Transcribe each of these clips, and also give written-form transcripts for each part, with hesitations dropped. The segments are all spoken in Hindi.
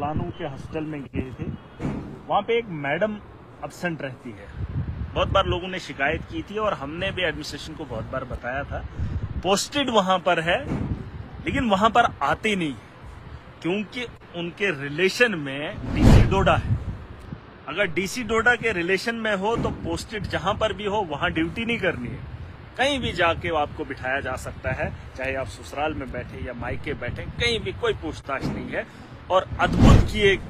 मुलानू के हॉस्टल में गए थे। वहाँ पे एक मैडम अब्सेंट रहती है। बहुत बार लोगों ने शिकायत की थी और हमने भी एडमिनिस्ट्रेशन को बहुत बार बताया था। पोस्टेड वहाँ पर है लेकिन वहाँ पर आती नहीं क्योंकि उनके रिलेशन में डीसी डोडा है। अगर डीसी डोडा के रिलेशन में हो तो पोस्टेड जहां पर भी हो वहां ड्यूटी नहीं करनी है। कहीं भी जाके आपको बिठाया जा सकता है, चाहे आप ससुराल में बैठे या मायके बैठे, कहीं भी कोई पूछताछ नहीं है। और अद्भुत की एक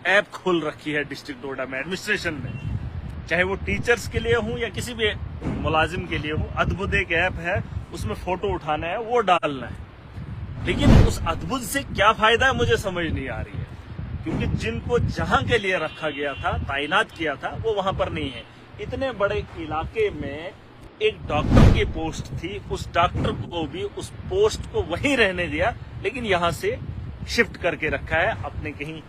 ऐप खोल रखी है डिस्ट्रिक्ट डोडा में एडमिनिस्ट्रेशन ने, चाहे वो टीचर्स के लिए हो या किसी भी मुलाजिम के लिए हो। अद्भुत एक ऐप है, उसमें फोटो उठाना है, वो डालना है। लेकिन उस अद्भुत से क्या फायदा है मुझे समझ नहीं आ रही है, क्योंकि जिनको जहां के लिए रखा गया था, तैनात किया था, वो वहां पर नहीं है। इतने बड़े इलाके में एक डॉक्टर की पोस्ट थी, उस डॉक्टर को भी उस पोस्ट को वहीं रहने दिया, लेकिन यहां से शिफ्ट करके रखा है, अपने कहीं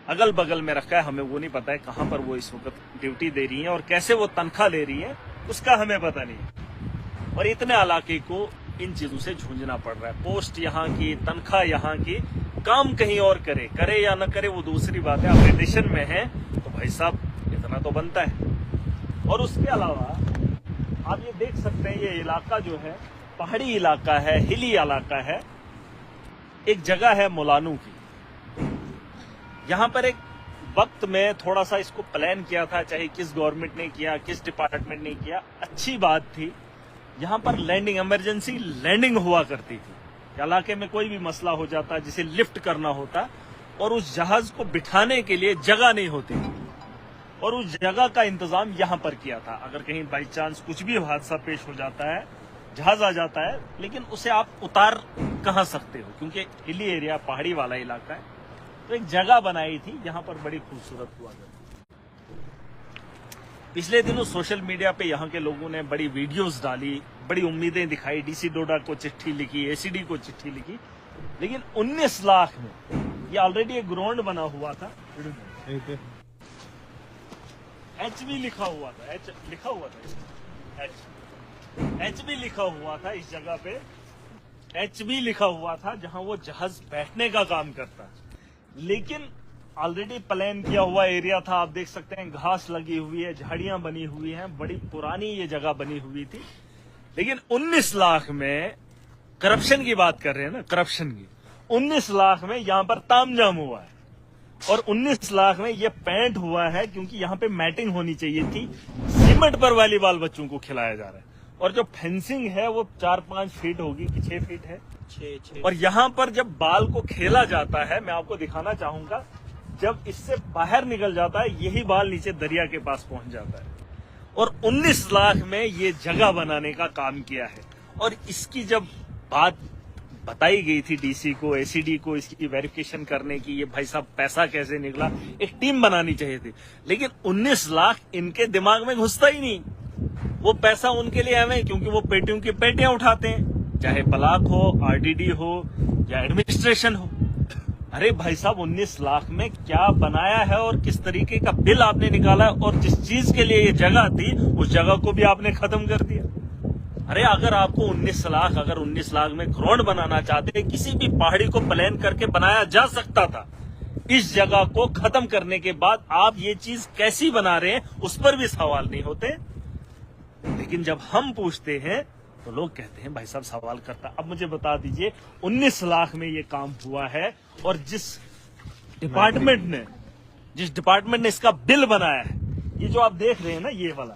अगल बगल में रखा है। हमें वो नहीं पता है कहां पर वो इस वक्त ड्यूटी दे रही है और कैसे वो तनख्वाह ले रही है, उसका हमें पता नहीं। और इतने इलाके को इन चीजों से जूझना पड़ रहा है। पोस्ट यहाँ की, तनख्वाह यहाँ की, काम कहीं और करे या न करे वो दूसरी बात है। आप रिलेशन में हैं तो भाई साहब इतना तो बनता है। और उसके अलावा आप ये देख सकते हैं, ये इलाका जो है पहाड़ी इलाका है, हिली इलाका है। एक जगह है मुलानू की, यहाँ पर एक वक्त में थोड़ा सा इसको प्लान किया था, चाहे किस गवर्नमेंट ने किया, किस डिपार्टमेंट ने किया, अच्छी बात थी। यहाँ पर लैंडिंग, इमरजेंसी लैंडिंग हुआ करती थी। इलाके में कोई भी मसला हो जाता, जिसे लिफ्ट करना होता, और उस जहाज को बिठाने के लिए जगह नहीं होती थी, और उस जगह का इंतजाम यहाँ पर किया था। अगर कहीं बाई चांस कुछ भी हादसा पेश हो जाता है, जहाज आ जाता है, लेकिन उसे आप उतार कहाँ सकते हो, क्योंकि हिली एरिया, पहाड़ी वाला इलाका है। तो एक जगह बनाई थी, यहाँ पर बड़ी खूबसूरत हुआ करती। पिछले दिनों सोशल मीडिया पे यहाँ के लोगों ने बड़ी वीडियोस डाली, बड़ी उम्मीदें दिखाई, डीसी डोडा को चिट्ठी लिखी, एसीडी को चिट्ठी लिखी, लेकिन 19 लाख में ये ऑलरेडी एक ग्राउंड बना हुआ था। एच भी लिखा हुआ था, एच लिखा हुआ था, एच भी लिखा हुआ था इस जगह पे, एच भी लिखा हुआ था जहां वो जहाज बैठने का काम करता। लेकिन ऑलरेडी प्लान किया हुआ एरिया था। आप देख सकते हैं घास लगी हुई है, झाड़ियां बनी हुई हैं, बड़ी पुरानी ये जगह बनी हुई थी। लेकिन 19 लाख में, करप्शन की बात कर रहे हैं ना, करप्शन की, 19 लाख में यहां पर तामझाम हुआ है। और 19 लाख में ये पेंट हुआ है क्योंकि यहाँ पे मैटिंग होनी चाहिए थी। सीमेंट पर वॉलीबॉल बच्चों को खिलाया जा रहा है। और जो फेंसिंग है वो 4-5 फीट होगी कि 6 फीट है, 6। और यहाँ पर जब बाल को खेला जाता है, मैं आपको दिखाना चाहूंगा, जब इससे बाहर निकल जाता है, यही बाल नीचे दरिया के पास पहुंच जाता है। और 19 लाख में ये जगह बनाने का काम किया है। और इसकी जब बात बताई गई थी डीसी को, एसीडी को, इसकी वेरिफिकेशन करने की, ये भाई साहब पैसा कैसे निकला, एक टीम बनानी चाहिए थी। लेकिन 19 लाख इनके दिमाग में घुसता ही नहीं। वो पैसा उनके लिए हमें, क्योंकि वो पेटियों की पेटियां उठाते हैं, चाहे ब्लॉक हो, आरडीडी हो या एडमिनिस्ट्रेशन हो। अरे भाई साहब 19 लाख में क्या बनाया है और किस तरीके का बिल आपने निकाला है, और जिस चीज के लिए ये जगह थी उस जगह को भी आपने खत्म कर दिया। अरे अगर आपको 19 लाख में ग्राउंड बनाना चाहते, किसी भी पहाड़ी को प्लान करके बनाया जा सकता था। इस जगह को खत्म करने के बाद आप ये चीज कैसी बना रहे हैं, उस पर भी सवाल नहीं होते। लेकिन जब हम पूछते हैं तो लोग कहते हैं भाई साहब सवाल करता। अब मुझे बता दीजिए 19 लाख में ये काम हुआ है, और जिस डिपार्टमेंट ने इसका बिल बनाया है, ये जो आप देख रहे हैं ना, ये वाला,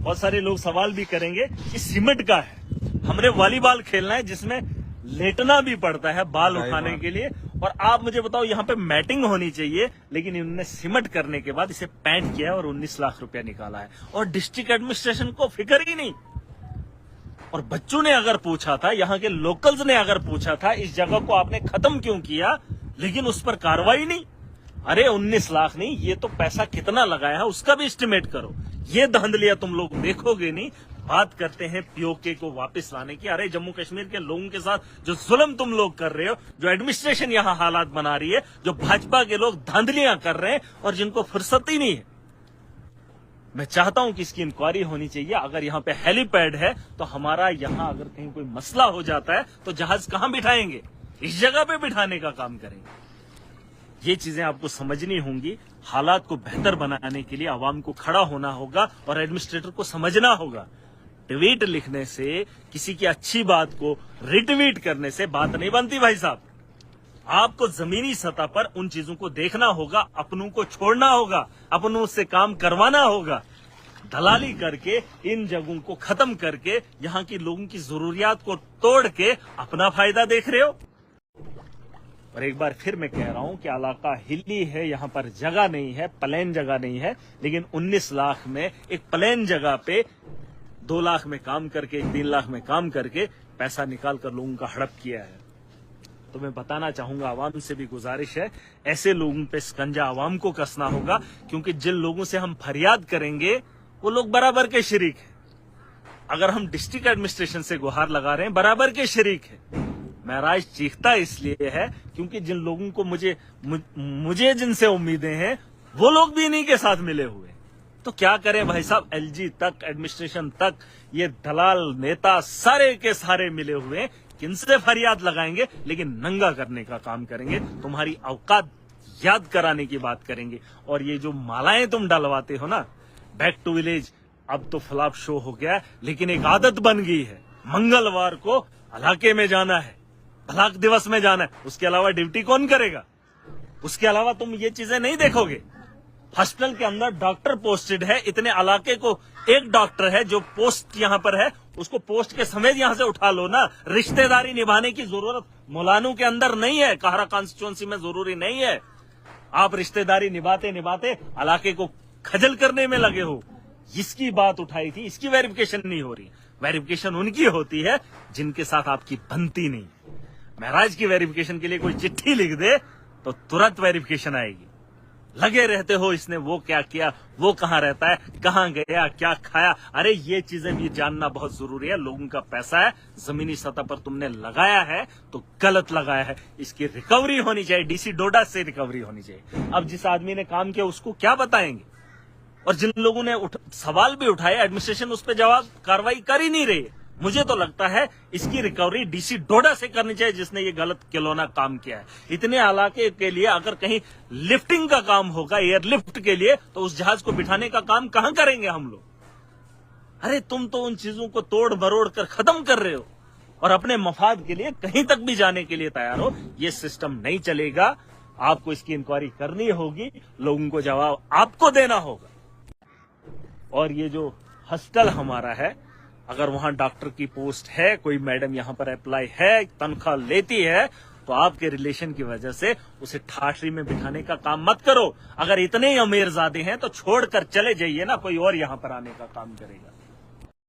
बहुत सारे लोग सवाल भी करेंगे कि सीमेंट का है। हमने वॉलीबॉल खेलना है जिसमें लेटना भी पड़ता है बाल उठाने के लिए, और आप मुझे बताओ यहाँ पे मैटिंग होनी चाहिए, लेकिन इन्होंने सीमेंट करने के बाद इसे पेंट किया और 19 लाख रुपया निकाला है। और डिस्ट्रिक्ट एडमिनिस्ट्रेशन को फिक्र ही नहीं। और बच्चों ने अगर पूछा था, यहाँ के लोकल्स ने अगर पूछा था इस जगह को आपने खत्म क्यों किया, लेकिन उस पर कार्रवाई नहीं। अरे 19 लाख नहीं, ये तो पैसा कितना लगाया है उसका भी एस्टिमेट करो। ये धांधलियां तुम लोग देखोगे नहीं। बात करते हैं पीओके को वापस लाने की। अरे जम्मू कश्मीर के लोगों के साथ जो जुल्म तुम लोग कर रहे हो, जो एडमिनिस्ट्रेशन यहाँ हालात बना रही है, जो भाजपा के लोग धांधलियां कर रहे हैं और जिनको फुर्सत ही नहीं है, मैं चाहता हूं कि इसकी इंक्वायरी होनी चाहिए। अगर यहाँ पे हेलीपैड है तो हमारा यहाँ अगर कहीं कोई मसला हो जाता है तो जहाज कहां बिठाएंगे, इस जगह पे बिठाने का काम करेंगे। ये चीजें आपको समझनी होंगी। हालात को बेहतर बनाने के लिए आवाम को खड़ा होना होगा और एडमिनिस्ट्रेटर को समझना होगा। ट्वीट लिखने से, किसी की अच्छी बात को रिट्वीट करने से बात नहीं बनती भाई साहब। आपको जमीनी सतह पर उन चीजों को देखना होगा, अपनों को छोड़ना होगा, अपनों से काम करवाना होगा। दलाली करके इन जगहों को खत्म करके यहाँ की लोगों की जरूरियात को तोड़ के अपना फायदा देख रहे हो। और एक बार फिर मैं कह रहा हूं कि इलाका हिली है, यहाँ पर जगह नहीं है, प्लेन जगह नहीं है। लेकिन 19 लाख में एक प्लेन जगह पे 2 लाख में काम करके, 3 लाख में काम करके पैसा निकाल कर लोगों का हड़प किया है। तो मैं बताना चाहूंगा, आवाम से भी गुजारिश है, ऐसे लोगों पे शिकंजा आवाम को कसना होगा, क्योंकि जिन लोगों से हम फरियाद करेंगे वो लोग बराबर के शरीक हैं। अगर हम डिस्ट्रिक्ट एडमिनिस्ट्रेशन से गुहार लगा रहे हैं, बराबर के शरीक है। महराज चीखता इसलिए है क्योंकि जिन लोगों को मुझे जिनसे उम्मीदें हैं वो लोग भी इन्हीं के साथ मिले हुए। तो क्या करें भाई साहब, एलजी तक, एडमिनिस्ट्रेशन तक, ये दलाल नेता सारे के सारे मिले हुए हैं। किनसे फरियाद लगाएंगे, लेकिन नंगा करने का काम करेंगे, तुम्हारी औकात याद कराने की बात करेंगे। और ये जो मालाएं तुम डलवाते हो ना, बैक टू विलेज, अब तो फ्लॉप शो हो गया, लेकिन एक आदत बन गई है। मंगलवार को इलाके में जाना है, भलाक दिवस में जाना है, उसके अलावा ड्यूटी कौन करेगा? उसके अलावा तुम ये चीजें नहीं देखोगे। हॉस्पिटल के अंदर डॉक्टर पोस्टेड है, इतने इलाके को एक डॉक्टर है जो पोस्ट यहाँ पर है, उसको पोस्ट के समेत यहाँ से उठा लो ना। रिश्तेदारी निभाने की जरूरत मुलानू के अंदर नहीं है, काहरा कॉन्स्टिट्यूंसी में जरूरी नहीं है। आप रिश्तेदारी निभाते निभाते इलाके को खजल करने में लगे हो। इसकी बात उठाई थी, इसकी वेरिफिकेशन नहीं हो रही। वेरिफिकेशन उनकी होती है जिनके साथ आपकी बनती नहीं। महराज की वेरिफिकेशन के लिए कोई चिट्ठी लिख दे तो तुरंत वेरिफिकेशन आएगी। लगे रहते हो इसने वो क्या किया, वो कहाँ रहता है, कहाँ गया, क्या खाया। अरे ये चीजें भी जानना बहुत जरूरी है। लोगों का पैसा है, जमीनी सतह पर तुमने लगाया है तो गलत लगाया है। इसकी रिकवरी होनी चाहिए, डीसी डोडा से रिकवरी होनी चाहिए। अब जिस आदमी ने काम किया उसको क्या बताएंगे? और जिन लोगों ने सवाल भी उठाए, एडमिनिस्ट्रेशन उस पर जवाब कार्रवाई कर ही नहीं रही। मुझे तो लगता है इसकी रिकवरी डीसी डोडा से करनी चाहिए, जिसने ये गलत खिलौना काम किया है। इतने इलाके के लिए अगर कहीं लिफ्टिंग का काम होगा, एयरलिफ्ट के लिए, तो उस जहाज को बिठाने का काम कहां करेंगे हम लोग? अरे तुम तो उन चीजों को तोड़ मरोड़ कर खत्म कर रहे हो और अपने मफाद के लिए कहीं तक भी जाने के लिए तैयार हो। ये सिस्टम नहीं चलेगा। आपको इसकी इंक्वायरी करनी होगी, लोगों को जवाब आपको देना होगा। और ये जो हॉस्टल हमारा है, अगर वहां डॉक्टर की पोस्ट है, कोई मैडम यहां पर अप्लाई है, तनख्वाह लेती है, तो आपके रिलेशन की वजह से उसे ठाठरी में बिठाने का काम मत करो। अगर इतने ही अमीरजादे हैं तो छोड़कर चले जाइए ना, कोई और यहां पर आने का काम करेगा।